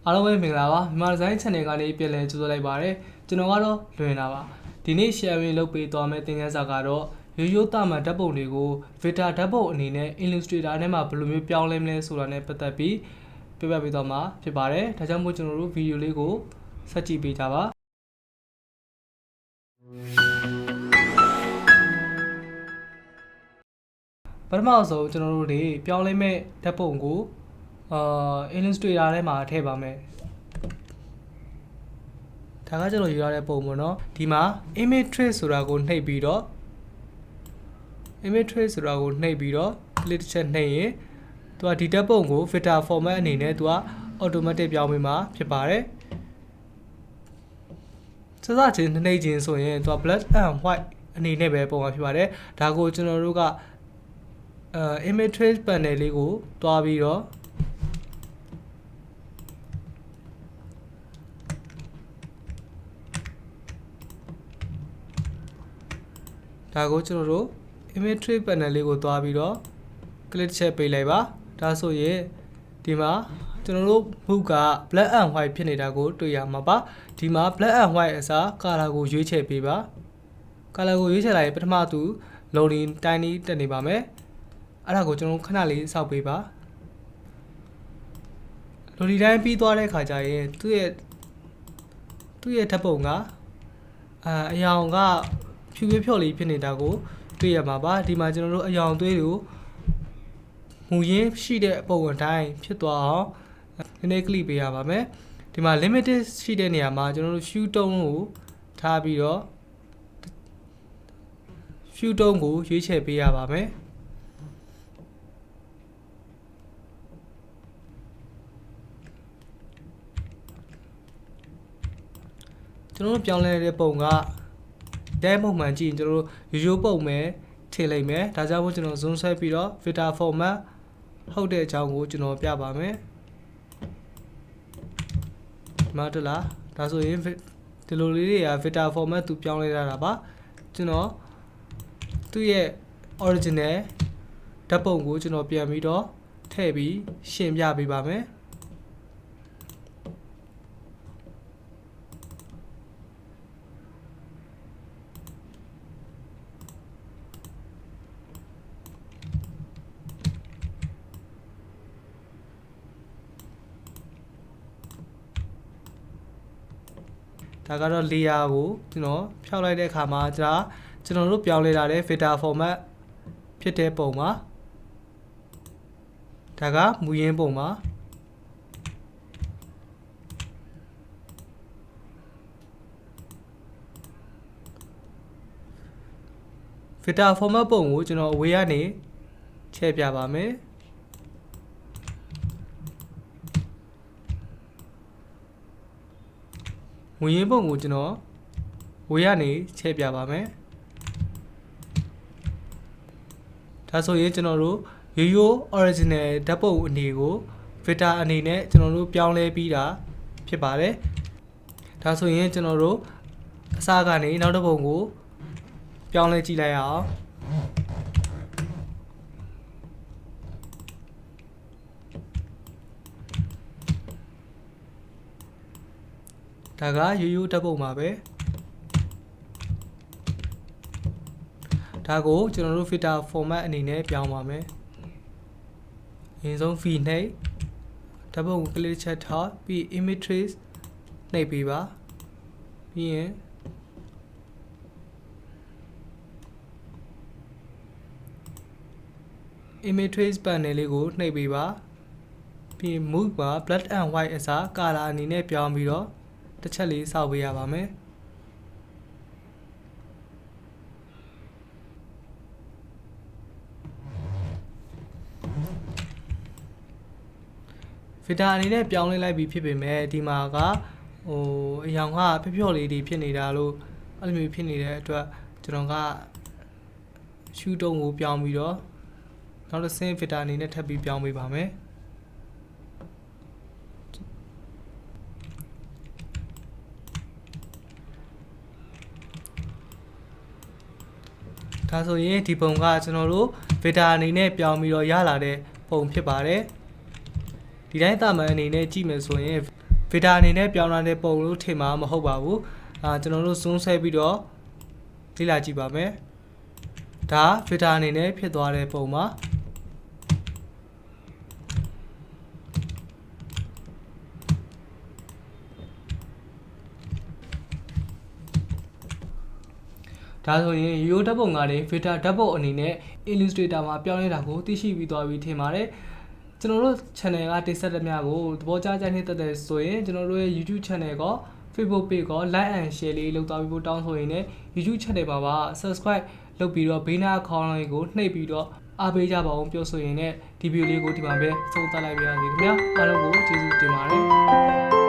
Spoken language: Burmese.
အားလုံးပဲမင်္ဂလာပါမြန်မာဒီဇိုင်း channel ကနေပြန်လည်ကြိုဆိုလိုက်ပါတယ်ကျွန်တော်ကတော့လွင်တာပါဒီနေ့ sharing လုပ်ပေးသွားမယ့်သင်ခန်းစာကတော့ရိုးရိုးသားမှဓာတ်ပုံတွေကို vector ဓာတ်ပုံအနေနဲ့ Illustrator နဲ့မှာဘယ်လိုမျိုးပြောင်းလဲမလဲဆိုတာနဲ့ပတ်သက်ပြီးပြပြပေးသွားမှာဖြစ်ပါတယ်ဒါကြောင့်မို့ကျွန်တော်တို့ဗီဒီယိုလေးကိုဆက်ကြည့်ပေးကြပါပထမဆုံးကျွန်တော်တို့တွေပြောင်းလဲမဲ့ဓာတ်ပုံကိုIllustrator ထဲမှာထည့်ပါမယ်ဒါကကျွန်တော်ယူရတဲ့ပုံပေါ့နော်ဒီမှာ image trace ဆိုတာကိုနှိပ်ပြီးတော့ image trace ဆိုတာကိုနှိပ်ပြီးတော့ click တစ်ချက်နှိပ်ရင်သူကဒီဓာတ်ပုံကို vector format အနေနဲ့သူက automatic ပြောင်းပေးမှာဖြစ်ပါတယ်စစချင်းနှိပ်ခြင်းဆိုရင်သူက black and white အနေနဲ့ပဲပုံမှာဖြစ်ပါတယ်ဒါကိုကျွန်တော်တို့ကimage trace panel လေးကိုတွားပြီးတော့ဒါကိုကျွန်တော်တို့ image trace panel လေးကိုသွားပြီးတော့ click ချက်ပေးလိုက်ပါဒါဆိုရင်ဒီမှာကျွန်တော်တို့ဘုတ်က black and white ဖြစ်နေတာကိုတွေ့ရမှာပါဒီမှာ black and white အစား color ကိုရွေးချယ်ပေးပါ color ကိုရွေးချယ်လိုက်ရင်ပထမသူ loading time တက်နေပါမယ်အဲ့ဒါကိုကျွန်တော်ခဏလေးစောင့်ပေးပါ loading time ပြီးသွားတဲ့ခါကျရင်သူ့ရဲ့ဓာတ်ပုံကအရောင်ကဖြူဖြော်လေးဖြစ်နေတာကိုတွေ့ရမှာပါဒီမှာကျွန်တော်တို့အယောင်သွေးတွေကိုမူရင်းရှိတဲ့ပုံအတိုင်းဖြစ်သွားအောင်နည်းနည်း click ပေးရပါမယ်ဒီမှာ limited ရှိတဲ့နေရာမှာကျွန်တော်တို့ hue tone ကိုထားပြီးတော့ hue tone ကိုရွေးချယ်ပေးရပါမယ်ကျွန်တော်တို့ပြောင်းလဲတဲ့ပုံကတဲပုံမှန်ကြည့်ရင်ကျွန်တော်တို့ရိုးပုံပဲထည့်လိုက်မယ်ဒါကြောင့်မို့ကျွန်တော် zoom ဆွဲပြီးတော့ vector format ဟုတ်တဲ့အကြောင်းကိုကျွန်တော်ပြပါမယ်ဒီမှာတက်လာဒါဆိုရင်ဒီလိုလေးတွေက vector format သူပြောင်းလဲရတာပါကျွန်တော်သူ့ရဲ့ original ဓာတ်ပုံကိုကျွန်တော်ပြန်ပြီးတော့ထည့်ပြီးရှင်းပြပေးပါမယ်ဒါကတော့ layer ကိုကျွန်တော်ဖြောက်လိုက်တဲ့အခါမှာကျွန်တော်တို့ပြောင်းလဲလာတဲ့ vector format ဖြစ်တဲ့ပုံပါဒါကမူရင်းပုံပါvector format ပုံကိုကျွန်တော်အဝေးကနေချဲ့ပြပါမယ်မူရင်းပုံကိုကျွန်တော်ဝေးကနေချဲ့ပြပါမယ်ဒါဆိုရင်ကျွန်တော်တို့ရိုး original ဓာတ်ပုံအနေကို vector အနေနဲ့ကျွန်တော်တို့ပြောင်းလဲပြီးတာဖြစ်ပါတယ်ဒါဆိုရင်ကျွန်တော်တို့အစကနေနောက်တစ်ပုံကိုပြောင်းလဲကြည့်လိုက်အောင်ဒါကရိုးဓာတ်ပုံပါပဲဒါကိုကျွန်တော်တို့ vector format အနေနဲ့ပြောင်းပါမယ်အရင်ဆုံး v နှိပ်ဓာတ်ပုံကို click ချက်ထားပြီး image trace နှိပ်ပေးပါပြီးရင်image trace panel လေးကိုနှိပ်ပေးပါပြီး move ပါ black and white အစား color အနေနဲ့ပြောင်းပြီးတော့တစ်ချက်လေးစောက်ပေးရပါမယ်vector အနေနဲ့ပြောင်းလဲလိုက်ပြီးဖြစ်ပေမဲ့ဒီမှာကအရောင်ကဖြော်လေးတွေဖြစ်နေတာလို့အဲ့လိုမျိုးဖြစ်နေတဲ့အတွက်ကျွန်တော်က hue tone ကိုပြောင်းပြီးတော့နောက်တစ်ဆင့် vector အနေနဲ့ထပ်ပြီးပြောင်းပေးပါမယ်ဒါဆိုရင်ဒီပုံကကျွန်တော်တို့ vector အနေနဲ့ပြောင်းပြီးတော့ရလာတဲ့ပုံဖြစ်ပါတယ်ဒီတိုင်းတာမန်အနေနဲ့ကြည့်မယ်ဆိုရင် filter အနေနဲ့ပြောင်းလာတဲ့ပုံလို့ထင်မှာမဟုတ်ပါဘူးကျွန်တော်တို့ zoom ဆွဲပြီးတော့လေ့လာကြည့်ပါမယ်ဒါ filter အနေနဲ့ဖြစ်သွားတဲ့ပုံမှာဒါဆိုရင်ရိုးဓာတ်ပုံကနေ filter ဓာတ်ပုံအနေနဲ့ Illustrator မှာပြောင်းလဲတာကိုသိရှိပြီးသွားပြီထင်ပါတယ်ကျွန်တော်တို့ channel ကတင်ဆက်တဲ့များကိုသဘောကျကြတဲ့တဲ့ဆိုရင်ကျွန်တော်တို့ရဲ့ YouTube channel က Facebook page က like and share လေးလုပ်သွားပြီးဖို့တောင်းဆိုရင်လည်း YouTube channel မှာပါ subscribe လုပ်ပြီးတော့ဘေးနားအခေါင်းလေးကိုနှိပ်ပြီးတော့အားပေးကြပါအောင်ပြောဆိုရင်လည်းဒီဗီဒီယိုလေးကိုဒီမှာပဲဆုံးသတ်လိုက်ပါရစေခင်ဗျာအားလုံးကိုကျေးဇူးတင်ပါတယ်